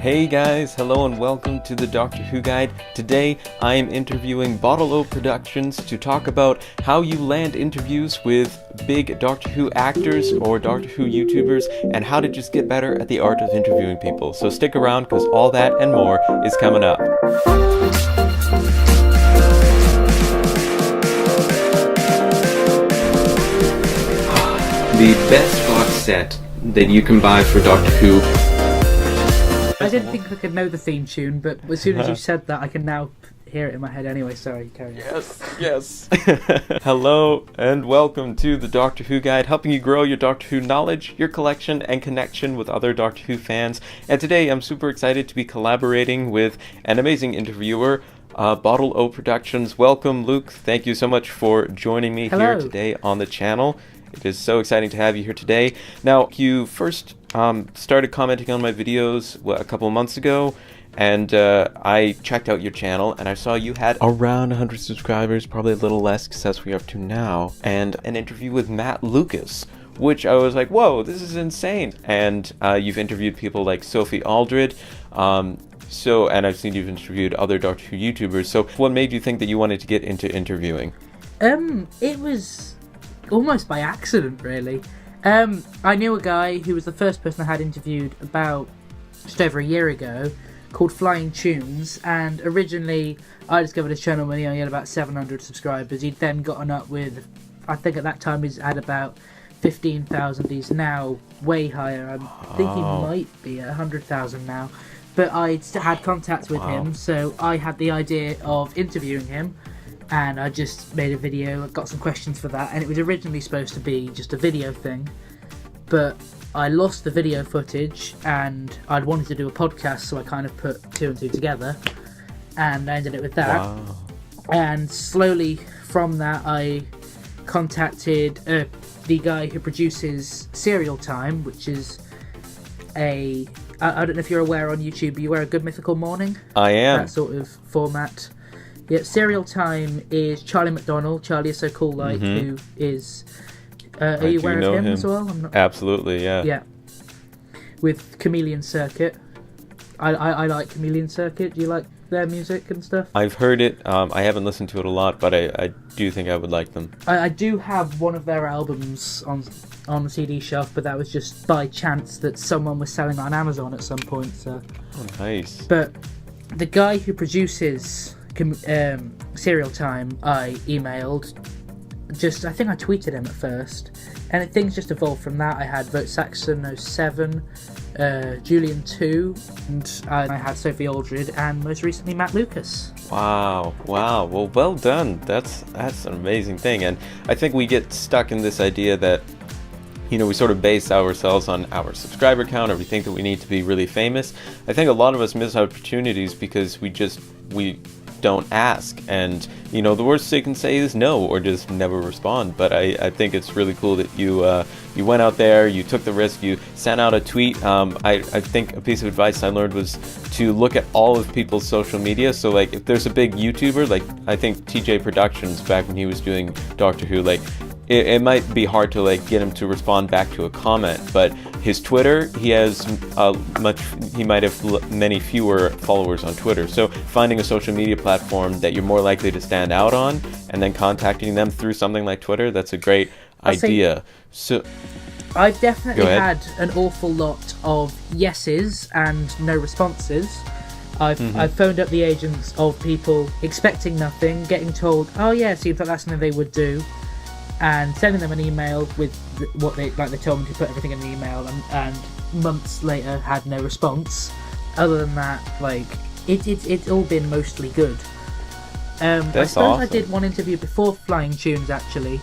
Hey guys, hello and welcome to the Doctor Who Guide. Today I am interviewing Bottle O Productions to talk about how you land interviews with big Doctor Who actors or Doctor Who YouTubers and how to just get better at the art of interviewing people. So stick around because all that and more is coming up. The best box set that you can buy for Doctor Who. I didn't think I could know the theme tune, but as soon as you said that, I can now hear it in my head anyway. Sorry, carry on. Yes. Hello and welcome to the Doctor Who Guide, helping you grow your Doctor Who knowledge, your collection, and connection with other Doctor Who fans. And today I'm super excited to be collaborating with an amazing interviewer, Bottle O Productions. Welcome, Luke. Thank you so much for joining me here today on the channel. It is so exciting to have you here today. Now, you first started commenting on my videos a couple of months ago, and I checked out your channel, and I saw you had around 100 subscribers, probably a little less because that's what you're up to now, and an interview with Matt Lucas, which I was like, whoa, this is insane. And you've interviewed people like Sophie Aldred, and I've seen you've interviewed other Doctor Who YouTubers. So what made you think that you wanted to get into interviewing? It was almost by accident, really. I knew a guy who was the first person I had interviewed about just over a year ago, called Flying Tunes, and originally I discovered his channel when he only had about 700 subscribers. He'd then gotten up with, I think at that time he's had about 15,000. He's now way higher. I think he might be at 100,000 now. But I had contact with him, so I had the idea of interviewing him. And I just made a video, I got some questions for that, and it was originally supposed to be just a video thing, but I lost the video footage, and I'd wanted to do a podcast, so I kind of put two and two together, and I ended it with that. Wow. And slowly from that, I contacted the guy who produces Serial Time, which is I don't know if you're aware on YouTube, you wear a Good Mythical Morning? I am. That sort of format. Yeah, Serial Time is Charlie McDonnell, Charlie Is So Cool Like, who is... are you aware of him as well? Absolutely, yeah. Yeah. With Chameleon Circuit. I like Chameleon Circuit. Do you like their music and stuff? I've heard it. I haven't listened to it a lot, but I do think I would like them. I do have one of their albums on the CD shelf, but that was just by chance that someone was selling it on Amazon at some point. So. Oh, nice. But the guy who produces... Serial Time, I emailed. I think I tweeted him at first, and things just evolved from that. I had Vote Saxon 07, Julian 2, and I had Sophie Aldred, and most recently Matt Lucas. Wow. Well done. That's an amazing thing, and I think we get stuck in this idea that, you know, we sort of base ourselves on our subscriber count, or we think that we need to be really famous. I think a lot of us miss opportunities because we don't ask, and you know, the worst they can say is no, or just never respond. But I think it's really cool that you went out there, you took the risk, you sent out a tweet. I think a piece of advice I learned was to look at all of people's social media. So like, if there's a big YouTuber, like I think TJ Productions back when he was doing Doctor Who, like it might be hard to like get him to respond back to a comment, but his Twitter, he has he might have many fewer followers on Twitter. So finding a social media platform that you're more likely to stand out on, and then contacting them through something like Twitter, that's a great idea. So I've definitely had an awful lot of yeses and no responses. I've phoned up the agents of people expecting nothing, getting told, oh yeah, seems like that's something they would do, and sending them an email with what they told me to put everything in the email, and months later had no response. Other than that, like it's all been mostly good. I suppose awesome. I did one interview before Flying Tunes actually,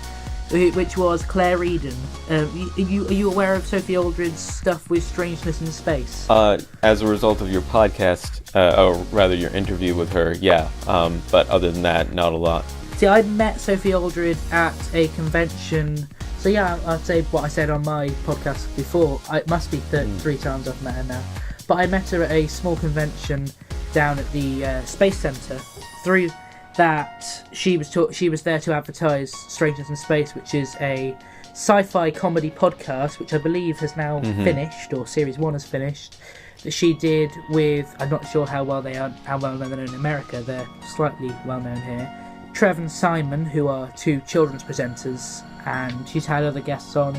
which was Claire Eden. Are you aware of Sophie Aldred's stuff with Strangeness in Space? As a result of your podcast, or rather your interview with her, yeah. But other than that, not a lot. See, I met Sophie Aldred at a convention. So yeah, I'd say what I said on my podcast before. It must be 33 times I've met her now. But I met her at a small convention down at the Space Centre. Through that, she was there to advertise Strangeness in Space, which is a sci-fi comedy podcast, which I believe has now finished, or Series 1 has finished. that she did with, I'm not sure how well known they're in America, they're slightly well known here, Trev and Simon, who are two children's presenters, and she's had other guests on.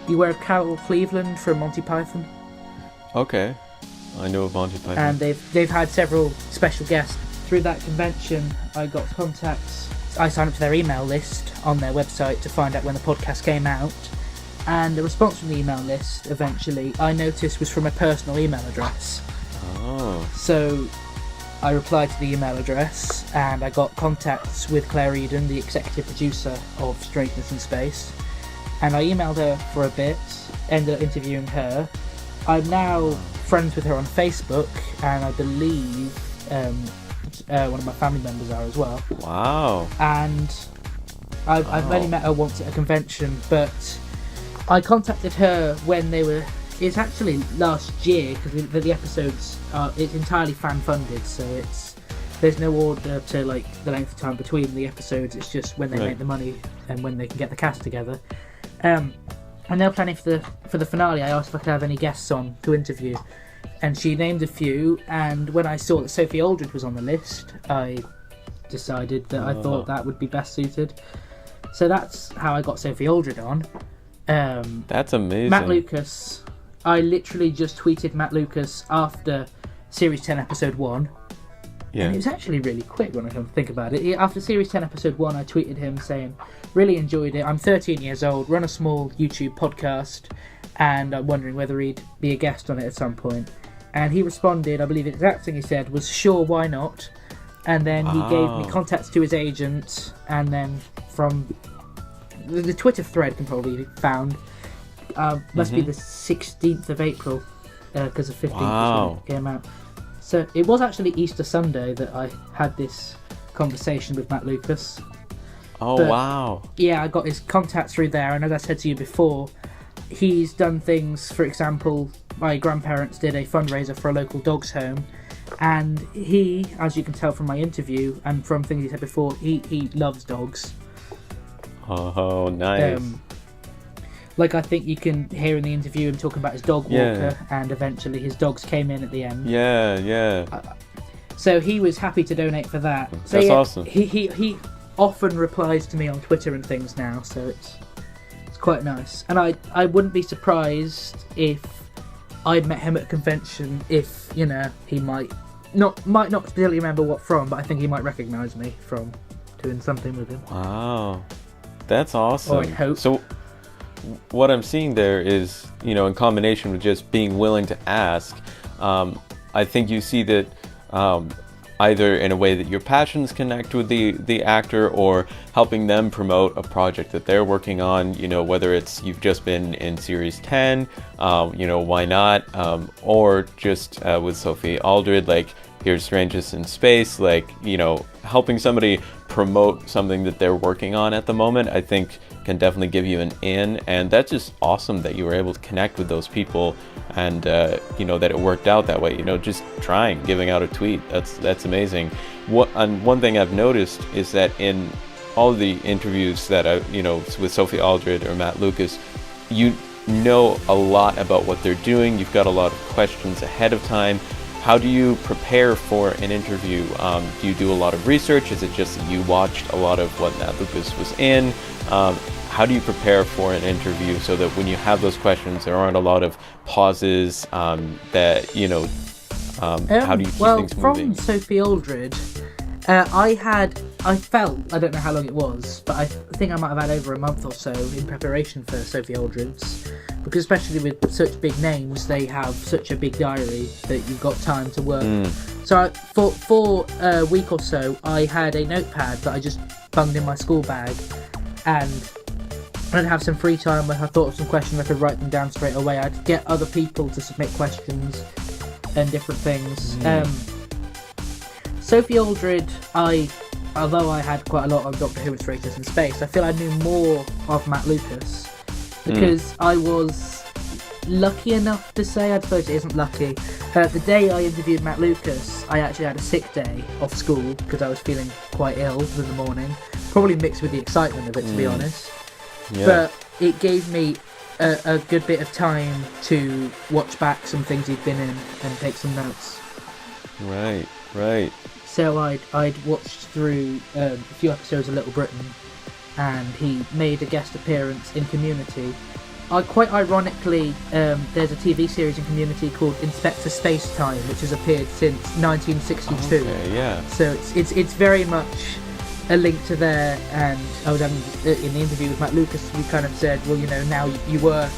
You aware of Carol Cleveland from Monty Python? Okay, I know of Monty Python. And they've had several special guests. Through that convention, I got contacts. I signed up to their email list on their website to find out when the podcast came out. And the response from the email list, eventually, I noticed was from a personal email address. Oh. So I replied to the email address, and I got contacts with Claire Eden, the executive producer of Strangeness in Space. And I emailed her for a bit, ended up interviewing her. I'm now friends with her on Facebook, and I believe one of my family members are as well. Wow. And I've only met her once at a convention, but I contacted her when they were... It's actually last year, because the episodes it's entirely fan funded, so there's no order to like the length of time between the episodes. It's just when they make the money and when they can get the cast together. And they were planning for the finale. I asked if I could have any guests on to interview, and she named a few. And when I saw that Sophie Aldred was on the list, I decided that I thought that would be best suited. So that's how I got Sophie Aldred on. That's amazing. Matt Lucas, I literally just tweeted Matt Lucas after Series 10 Episode 1. Yeah. And it was actually really quick when I come to think about it. After Series 10 Episode 1, I tweeted him saying, really enjoyed it. I'm 13 years old, run a small YouTube podcast, and I'm wondering whether he'd be a guest on it at some point. And he responded, I believe the exact thing he said was, sure, why not? And then he gave me contacts to his agent, and then from the Twitter thread can probably be found. Must be the 16th of April, because the 15th was when it came out. So it was actually Easter Sunday that I had this conversation with Matt Lucas. Oh, wow. Yeah, I got his contacts through there, and as I said to you before, he's done things. For example, my grandparents did a fundraiser for a local dog's home, and he, as you can tell from my interview and from things he said before, he loves dogs. Oh, nice. Like, I think you can hear in the interview him talking about his dog walker, and eventually his dogs came in at the end. Yeah. So he was happy to donate for that. So That's awesome. He often replies to me on Twitter and things now, so it's quite nice. And I wouldn't be surprised if I'd met him at a convention, if, you know, he might not particularly remember what from, but I think he might recognise me from doing something with him. Wow. That's awesome. Or I hope. So what I'm seeing there is, you know, in combination with just being willing to ask, I think you see that either in a way that your passions connect with the actor, or helping them promote a project that they're working on, you know, whether it's you've just been in Series 10, you know, why not, or just with Sophie Aldred, like, here's Strangeness in Space, like, you know, helping somebody promote something that they're working on at the moment, I think can definitely give you an in. And that's just awesome that you were able to connect with those people, and you know, that it worked out that way. You know, just giving out a tweet, that's amazing. And one thing I've noticed is that in all of the interviews that I, you know, with Sophie Aldred or Matt Lucas, you know a lot about what they're doing. You've got a lot of questions ahead of time. How do you prepare for an interview? Do you do a lot of research? Is it just that you watched a lot of what Matt Lucas was in? How do you prepare for an interview so that when you have those questions, there aren't a lot of pauses, that, you know, how do you keep things moving? Well, from Sophie Aldred, I felt, I don't know how long it was, but I think I might have had over a month or so in preparation for Sophie Aldred's, because especially with such big names, they have such a big diary that you've got time to work. So for a week or so, I had a notepad that I just bunged in my school bag, and I'd have some free time where I thought of some questions, I could write them down straight away. I'd get other people to submit questions and different things. Sophie Aldred, although I had quite a lot of Doctor Who and Strangeness in Space, I feel I knew more of Matt Lucas, because I was lucky enough to say, I suppose it isn't lucky, the day I interviewed Matt Lucas, I actually had a sick day off school because I was feeling quite ill in the morning, probably mixed with the excitement of it, to be honest. Yeah. But it gave me a good bit of time to watch back some things he'd been in and take some notes. Right, right. So I'd watched through a few episodes of Little Britain, and he made a guest appearance in Community. Quite ironically, there's a TV series in Community called Inspector Spacetime, which has appeared since 1962. Okay, yeah. So it's very much a link to there. And I was having in the interview with Matt Lucas, we kind of said, well, now you were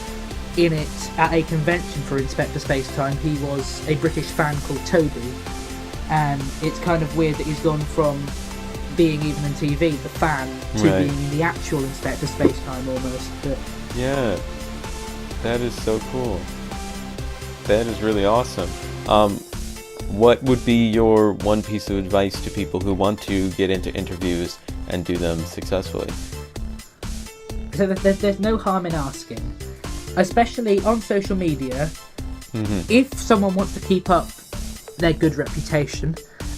in it at a convention for Inspector Spacetime. He was a British fan called Toby, and it's kind of weird that he's gone from being even in TV, the fan, to being the actual Inspector Spacetime almost. But yeah, that is so cool. That is really awesome. What would be your one piece of advice to people who want to get into interviews and do them successfully? So there's no harm in asking, especially on social media. If someone wants to keep up their good reputation,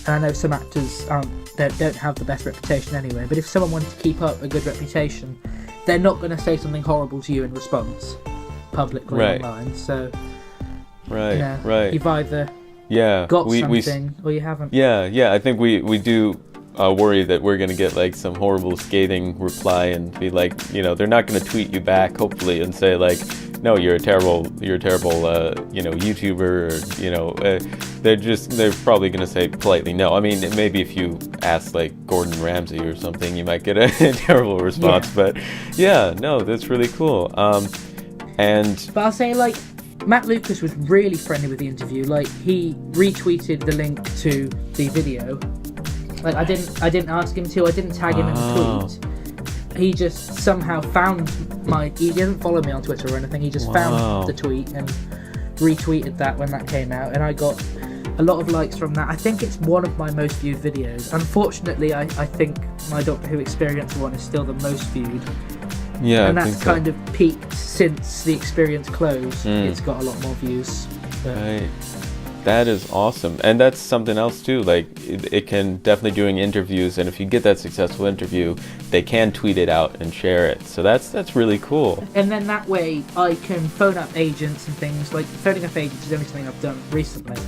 and I know some actors don't have the best reputation anyway, but if someone wanted to keep up a good reputation, they're not going to say something horrible to you in response publicly online. So you've either got something or you haven't. Yeah, I think we do worry that we're going to get like some horrible scathing reply and be like, they're not going to tweet you back, hopefully, and say like, no, you're a terrible YouTuber, they're probably going to say politely no. I mean, maybe if you ask like Gordon Ramsay or something, you might get a terrible response, but yeah, no, that's really cool. But I'll say, like, Matt Lucas was really friendly with the interview. Like, he retweeted the link to the video. Like, I didn't ask him to. I didn't tag him in the tweet. He just somehow found he doesn't follow me on Twitter or anything. He just found the tweet and retweeted that when that came out, and I got a lot of likes from that. I think it's one of my most viewed videos. Unfortunately, I think my Doctor Who Experience one is still the most viewed. Yeah, and that's kind of peaked since the Experience closed. It's got a lot more views. Right. That is awesome. And that's something else too. Like, it can definitely doing interviews, and if you get that successful interview, they can tweet it out and share it. So that's really cool. And then that way I can phone up agents and things. Like, phoning up agents is only something I've done recently.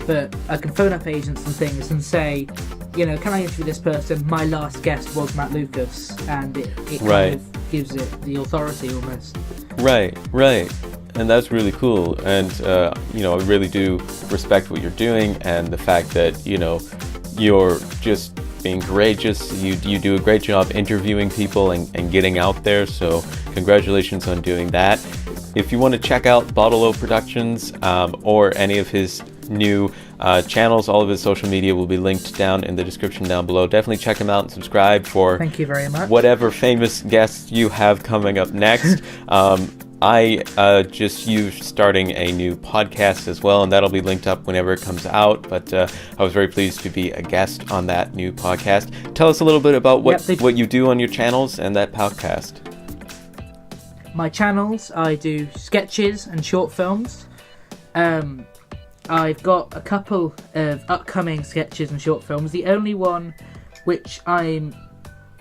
But I can phone up agents and things and say, can I interview this person? My last guest was Matt Lucas, and it kind of gives it the authority almost. Right. And that's really cool. And, I really do respect what you're doing, and the fact that, you're just being courageous. You do a great job interviewing people and getting out there. So congratulations on doing that. If you want to check out Bottle-O Productions or any of his new channels, all of his social media will be linked down in the description down below. Definitely check him out and subscribe for Thank you very much. Whatever famous guests you have coming up next. I just used starting a new podcast as well, and that'll be linked up whenever it comes out. But I was very pleased to be a guest on that new podcast. Tell us a little bit about what you do on your channels and that podcast. My channels, I do sketches and short films. I've got a couple of upcoming sketches and short films. The only one which I'm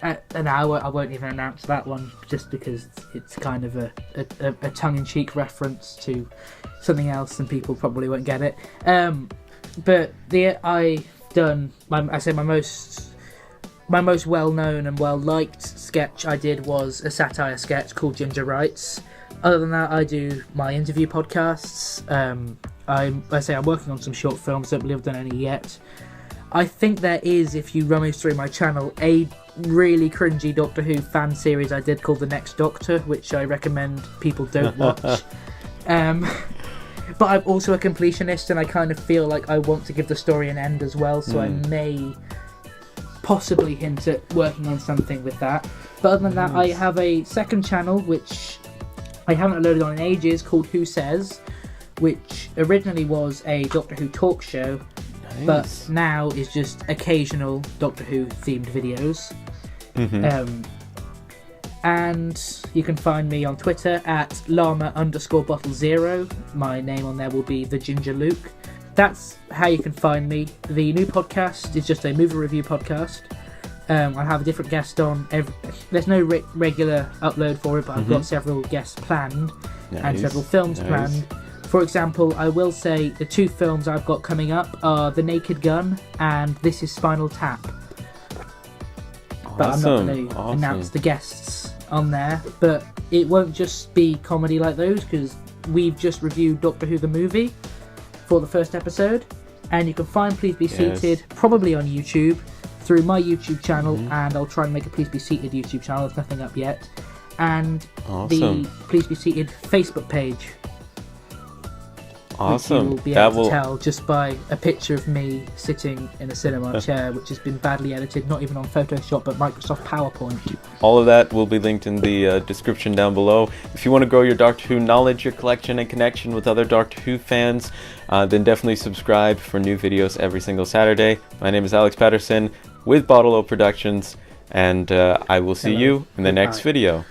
I won't even announce that one, just because it's kind of a tongue-in-cheek reference to something else and people probably won't get it. But I've done my most well-known and well-liked sketch I did was a satire sketch called Ginger Writes. Other than that, I do my interview podcasts. I'm working on some short films. Don't believe I've done any yet. I think there is, if you rummage through my channel, a really cringy Doctor Who fan series I did called The Next Doctor, which I recommend people don't watch. But I'm also a completionist, and I kind of feel like I want to give the story an end as well, so I may possibly hint at working on something with that. But other than that, I have a second channel, which I haven't uploaded on in ages, called Who Says, which originally was a Doctor Who talk show, but now is just occasional Doctor Who themed videos. And you can find me on Twitter at llama_bottle0. My name on there will be The Ginger Luke. That's how you can find me. The new podcast is just a movie review podcast. I'll have a different guest on. There's no regular upload for it, but I've got several guests planned and several films planned. For example, I will say the 2 films I've got coming up are The Naked Gun and This Is Spinal Tap. But I'm not going to announce the guests on there. But it won't just be comedy like those, because we've just reviewed Doctor Who the movie for the first episode. And you can find Please Be Seated probably on YouTube through my YouTube channel, and I'll try and make a Please Be Seated YouTube channel. There's nothing up yet. And the Please Be Seated Facebook page. Awesome. Which you will be able to tell just by a picture of me sitting in a cinema chair, which has been badly edited, not even on Photoshop, but Microsoft PowerPoint. All of that will be linked in the description down below. If you want to grow your Doctor Who knowledge, your collection, and connection with other Doctor Who fans, then definitely subscribe for new videos every single Saturday. My name is Alex Patterson with Bottle O Productions, and I will see you in the next video.